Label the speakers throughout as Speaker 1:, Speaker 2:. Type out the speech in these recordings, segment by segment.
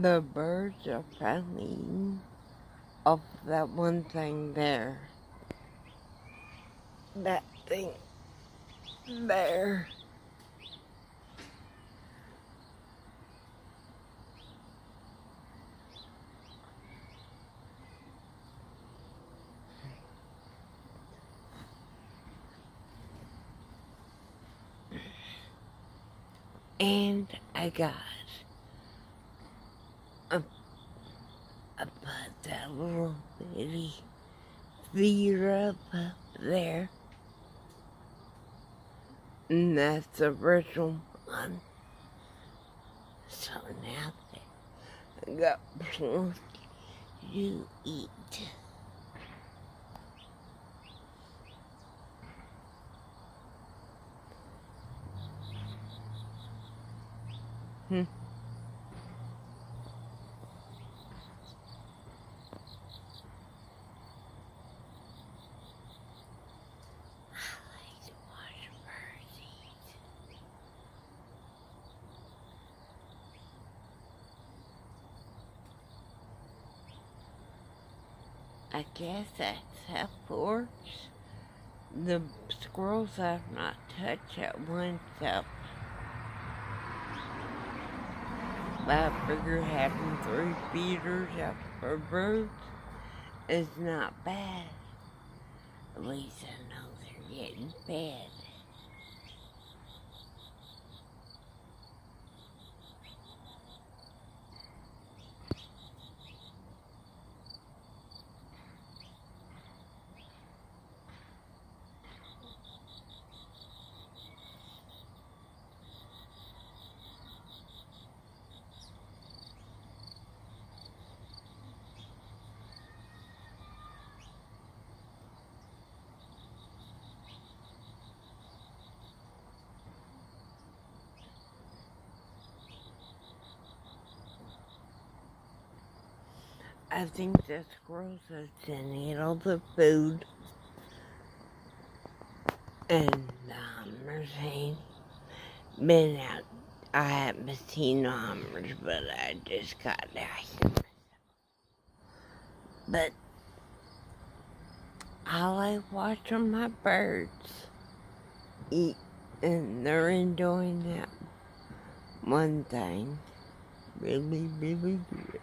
Speaker 1: The birds are finally eating off that one thing there. That thing there. And I got a put that little bitty feeder up there. And that's the original one. So now I got plenty to eat. I guess that's how porch. The squirrels have not touched that one, so I figure having 3 feeders out for birds is not bad. At least I know they're getting fed. I think the squirrels have eaten all the food, and the hummers ain't been out. I haven't seen the hummers, but I just got out. But I like watching my birds eat, and they're enjoying that one thing really, really good.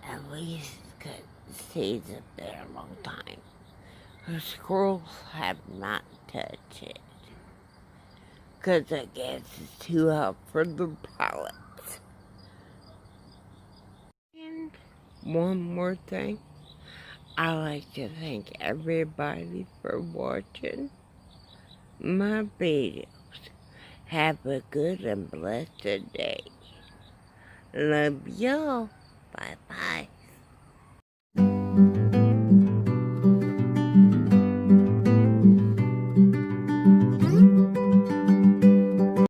Speaker 1: At least it stays up there a long time. The squirrels have not touched it, because I guess it's too hot for the pallets. And one more thing, I like to thank everybody for watching my videos. Have a good and blessed day. Love y'all. Bye-bye.